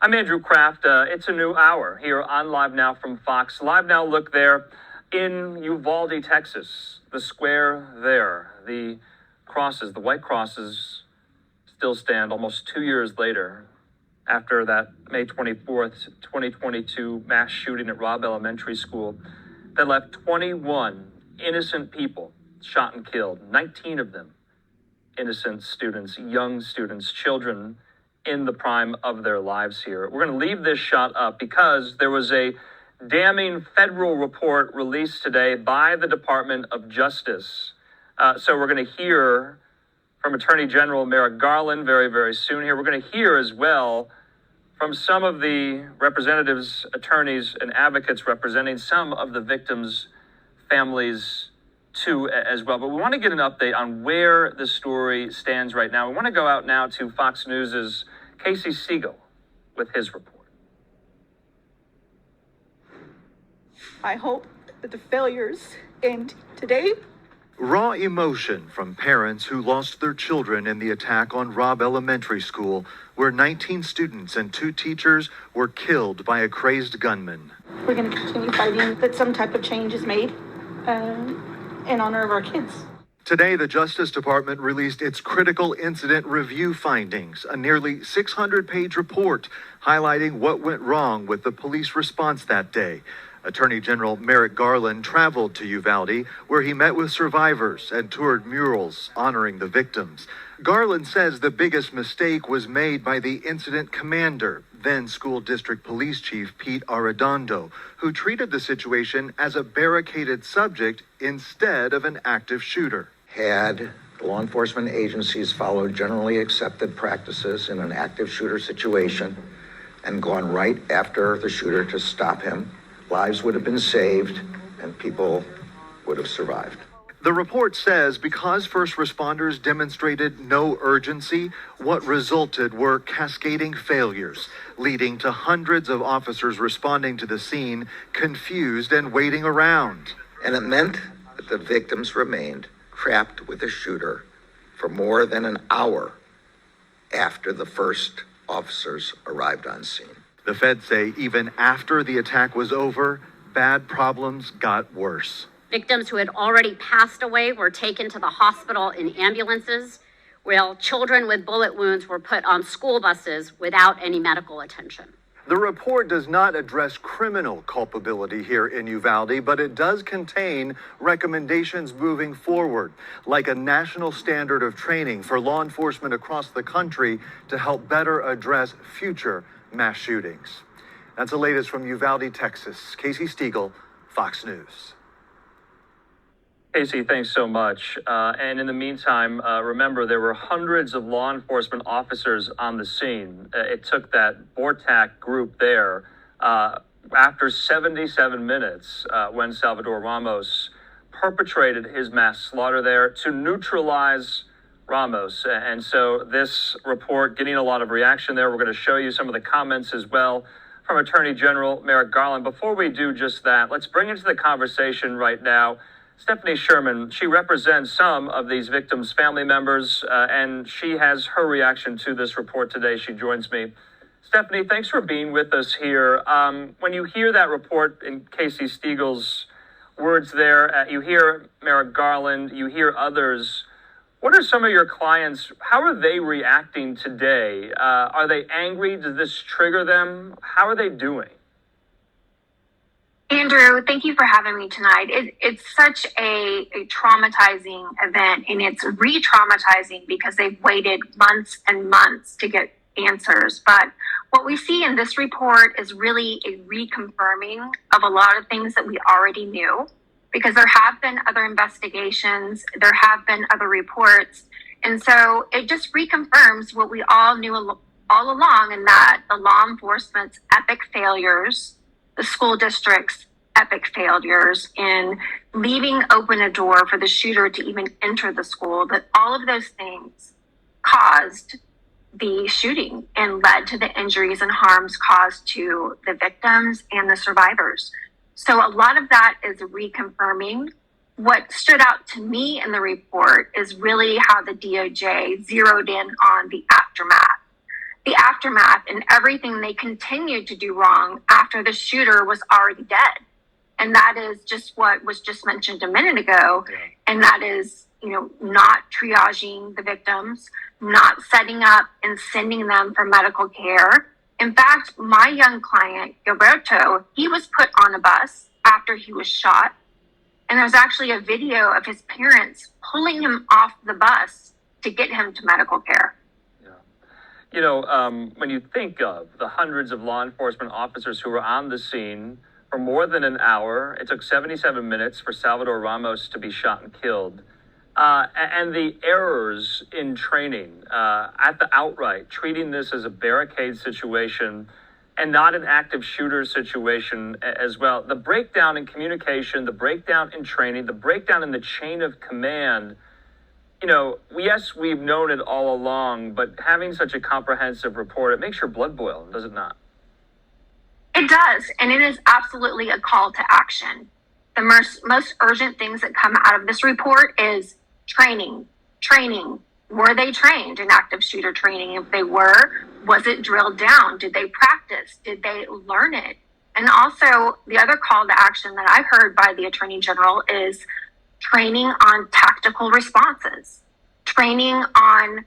I'm Andrew Kraft. It's a new hour here on Live Now from Fox. Live Now, look there in Uvalde, Texas. The square there, the crosses, the white crosses still stand almost 2 years later after that May 24th, 2022 mass shooting at Robb Elementary School that left 21 innocent people shot and killed, 19 of them innocent students, young students, children in the prime of their lives here. We're going to leave this shot up because there was a damning federal report released today by the Department of Justice. So we're going to hear from Attorney General Merrick Garland very, very soon here. We're going to hear as well from some of the representatives, attorneys, and advocates representing some of the victims' families too as well. But we want to get an update on where the story stands right now. We want to go out now to Fox News' Casey Siegel with his report. I hope that the failures end today. Raw emotion from parents who lost their children in the attack on Robb Elementary School, where 19 students and 2 teachers were killed by a crazed gunman. We're going to continue fighting that some type of change is made in honor of our kids. Today, the Justice Department released its critical incident review findings, a nearly 600-page report highlighting what went wrong with the police response that day. Attorney General Merrick Garland traveled to Uvalde, where he met with survivors and toured murals honoring the victims. Garland says the biggest mistake was made by the incident commander, then School District Police Chief Pete Arredondo, who treated the situation as a barricaded subject instead of an active shooter. Had law enforcement agencies followed generally accepted practices in an active shooter situation and gone right after the shooter to stop him, lives would have been saved and people would have survived. The report says because first responders demonstrated no urgency, what resulted were cascading failures, leading to hundreds of officers responding to the scene confused and waiting around. And it meant that the victims remained trapped with the shooter for more than an hour after the first officers arrived on scene. The feds say even after the attack was over, bad problems got worse. Victims who had already passed away were taken to the hospital in ambulances, while children with bullet wounds were put on school buses without any medical attention. The report does not address criminal culpability here in Uvalde, but it does contain recommendations moving forward, like a national standard of training for law enforcement across the country to help better address future mass shootings. That's the latest from Uvalde, Texas. Casey Siegel, Fox News. Casey, thanks so much. And in the meantime, remember, there were hundreds of law enforcement officers on the scene. It took that BORTAC group there after 77 minutes when Salvador Ramos perpetrated his mass slaughter there to neutralize Ramos. And so this report getting a lot of reaction there. We're going to show you some of the comments as well from Attorney General Merrick Garland. Before we do just that, let's bring into the conversation right now Stephanie Sherman. She represents some of these victims' family members, and she has her reaction to this report today. She joins me. Stephanie, thanks for being with us here. When you hear that report in Casey Siegel's words there, you hear Merrick Garland, you hear others. What are some of your clients? How are they reacting today? Are they angry? Does this trigger them? How are they doing? Andrew, thank you for having me tonight. It's such a traumatizing event, and it's re-traumatizing because they've waited months and months to get answers. But what we see in this report is really a reconfirming of a lot of things that we already knew, because there have been other investigations, there have been other reports. And so it just reconfirms what we all knew all along, and that the law enforcement's epic failures, the school district's epic failures in leaving open a door for the shooter to even enter the school, that all of those things caused the shooting and led to the injuries and harms caused to the victims and the survivors. So a lot of that is reconfirming. What stood out to me in the report is really how the DOJ zeroed in on the aftermath the aftermath and everything they continued to do wrong after the shooter was already dead. And that is just what was just mentioned a minute ago. And that is, not triaging the victims, not setting up and sending them for medical care. In fact, my young client, Gilberto, he was put on a bus after he was shot. And there's actually a video of his parents pulling him off the bus to get him to medical care. When you think of the hundreds of law enforcement officers who were on the scene for more than an hour, it took 77 minutes for Salvador Ramos to be shot and killed. And the errors in training at the outright, treating this as a barricade situation and not an active shooter situation as well. The breakdown in communication, the breakdown in training, the breakdown in the chain of command. Yes, we've known it all along, but having such a comprehensive report, it makes your blood boil, does it not? It does, and it is absolutely a call to action. The most urgent things that come out of this report is training. Were they trained in active shooter training? If they were, was it drilled down? Did they practice? Did they learn it? And also, the other call to action that I've heard by the Attorney General is training on tactical responses, training on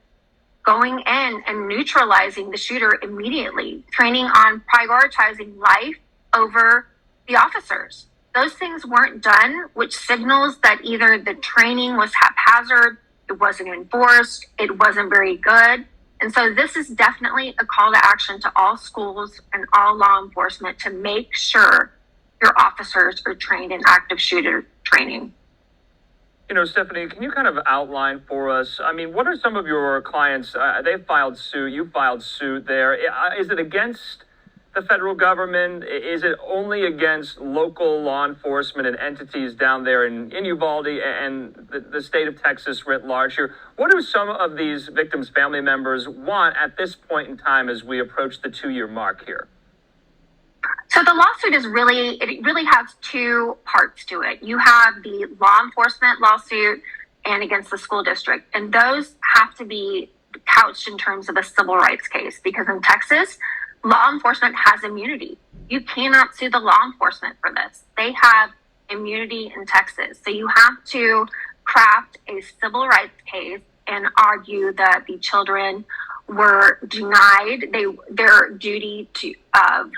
going in and neutralizing the shooter immediately, training on prioritizing life over the officers. Those things weren't done, which signals that either the training was haphazard, it wasn't enforced, it wasn't very good. And so this is definitely a call to action to all schools and all law enforcement to make sure your officers are trained in active shooter training. Stephanie, can you kind of outline for us, what are some of your clients, they filed suit, you filed suit there. Is it against the federal government? Is it only against local law enforcement and entities down there in Uvalde and the state of Texas writ large here? What do some of these victims' family members want at this point in time as we approach the 2-year mark here? So the lawsuit really has two parts to it. You have the law enforcement lawsuit and against the school district. And those have to be couched in terms of a civil rights case, because in Texas, law enforcement has immunity. You cannot sue the law enforcement for this. They have immunity in Texas. So you have to craft a civil rights case and argue that the children were denied their duty to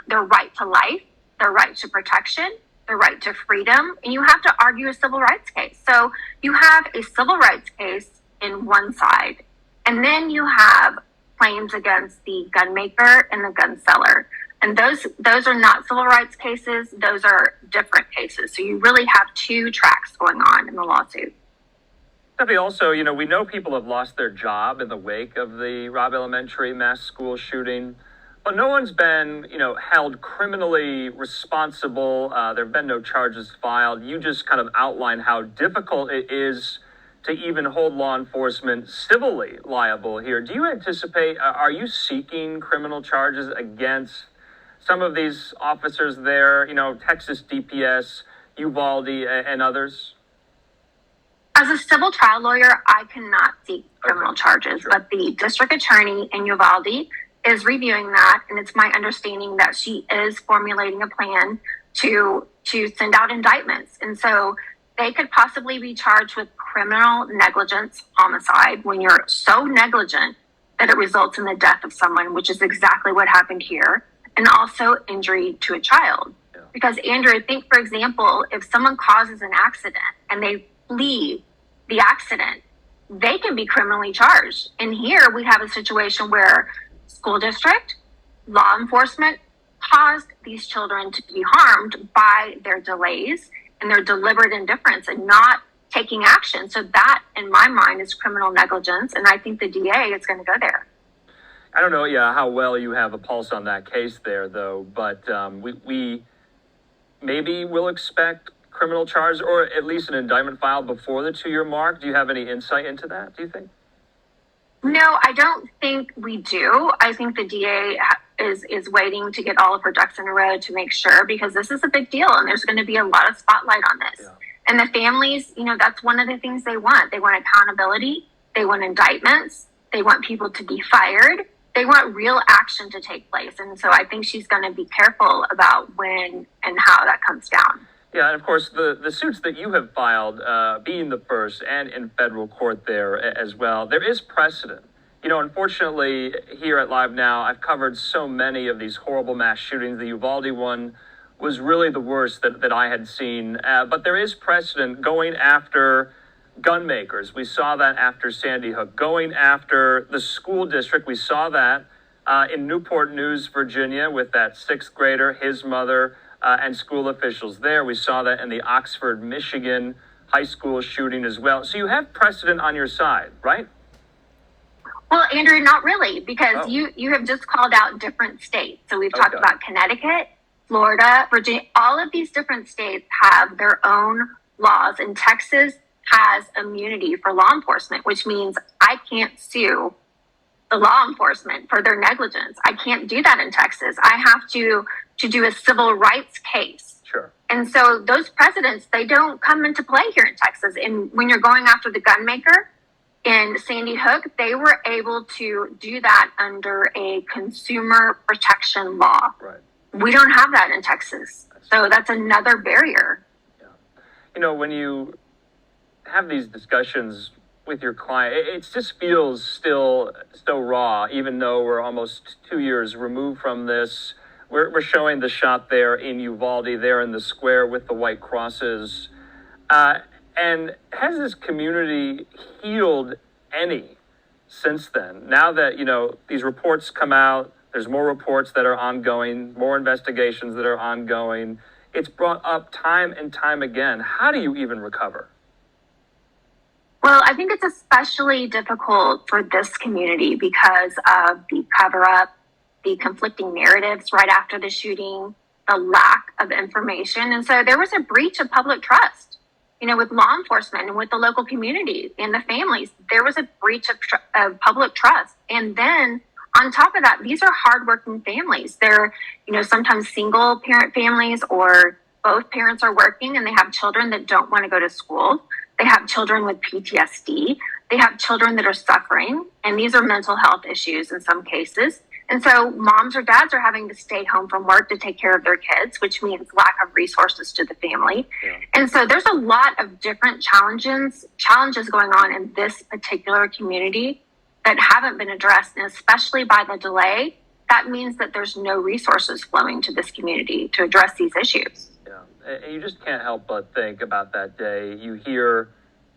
their right to life, their right to protection, their right to freedom, and you have to argue a civil rights case. So you have a civil rights case in one side, and then you have claims against the gun maker and the gun seller. And those are not civil rights cases, those are different cases. So you really have two tracks going on in the lawsuit. Stephanie, also, we know people have lost their job in the wake of the Robb Elementary mass school shooting, but no one's been, held criminally responsible. There have been no charges filed. You just kind of outlined how difficult it is to even hold law enforcement civilly liable here. Do you anticipate, are you seeking criminal charges against some of these officers there, Texas DPS, Uvalde, and others? As a civil trial lawyer, I cannot seek criminal charges, but the district attorney in Uvalde is reviewing that, and it's my understanding that she is formulating a plan to send out indictments. And so they could possibly be charged with criminal negligence homicide when you're so negligent that it results in the death of someone, which is exactly what happened here, and also injury to a child. Yeah. Because, Andrew, think, for example, if someone causes an accident and they flee the accident, they can be criminally charged. And here we have a situation where school district, law enforcement caused these children to be harmed by their delays and their deliberate indifference and not taking action. So that, in my mind, is criminal negligence. And I think the DA is going to go there. I don't know, how well you have a pulse on that case there, though, but we maybe will expect criminal charges or at least an indictment filed before the 2-year mark. Do you have any insight into that, do you think? No, I don't think we do. I think the DA is waiting to get all of her ducks in a row to make sure, because this is a big deal and there's going to be a lot of spotlight on this. Yeah. And the families, that's one of the things they want. They want accountability. They want indictments. They want people to be fired. they want real action to take place. And so I think she's going to be careful about when and how that comes down. Yeah, and of course, the suits that you have filed, being the first and in federal court there as well, there is precedent. You know, unfortunately, here at LiveNOW, I've covered so many of these horrible mass shootings. The Uvalde one was really the worst that I had seen. But there is precedent going after gun makers. We saw that after Sandy Hook. Going after the school district, we saw that in Newport News, Virginia, with that sixth grader, his mother, and school officials there. We saw that in the Oxford, Michigan high school shooting as well. So you have precedent on your side, right? Well, Andrew, not really, because you have just called out different states. So we've talked about Connecticut, Florida, Virginia. All of these different states have their own laws, and Texas has immunity for law enforcement, which means I can't sue the law enforcement for their negligence. I can't do that in Texas. I have to do a civil rights case. Sure. And so those precedents, they don't come into play here in Texas. And when you're going after the gun maker in Sandy Hook, they were able to do that under a consumer protection law. Right. We don't have that in Texas. So that's another barrier. Yeah. You know, when you have these discussions with your client, it just feels still so raw, even though we're almost 2 years removed from this. We're showing the shot there in Uvalde, there in the square with the white crosses. And has this community healed any since then? Now that, you know, these reports come out, there's more reports that are ongoing, more investigations that are ongoing. It's brought up time and time again. How do you even recover? Well, I think it's especially difficult for this community because of the cover-up, the conflicting narratives right after the shooting, the lack of information. And so there was a breach of public trust, you know, with law enforcement and with the local community and the families. There was a breach of public trust. And then on top of that, these are hardworking families. They're, you know, sometimes single parent families, or both parents are working and they have children that don't want to go to school. They have children with PTSD. They have children that are suffering. And these are mental health issues in some cases. And so moms or dads are having to stay home from work to take care of their kids, which means lack of resources to the family. Yeah. And so there's a lot of different challenges going on in this particular community that haven't been addressed. And especially by the delay, that means that there's no resources flowing to this community to address these issues. Yeah, and you just can't help but think about that day. You hear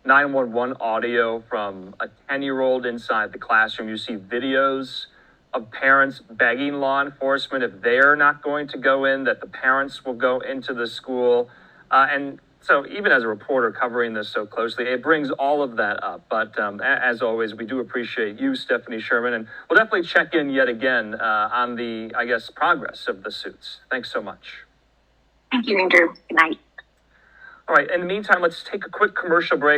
911 audio from a 10-year-old inside the classroom. You see videos of parents begging law enforcement, if they're not going to go in, that the parents will go into the school. And so even as a reporter covering this so closely, it brings all of that up. But as always, we do appreciate you, Stephanie Sherman, and we'll definitely check in yet again on the, I guess, progress of the suits. Thanks so much. Thank you, Andrew. Good night. All right, in the meantime, let's take a quick commercial break.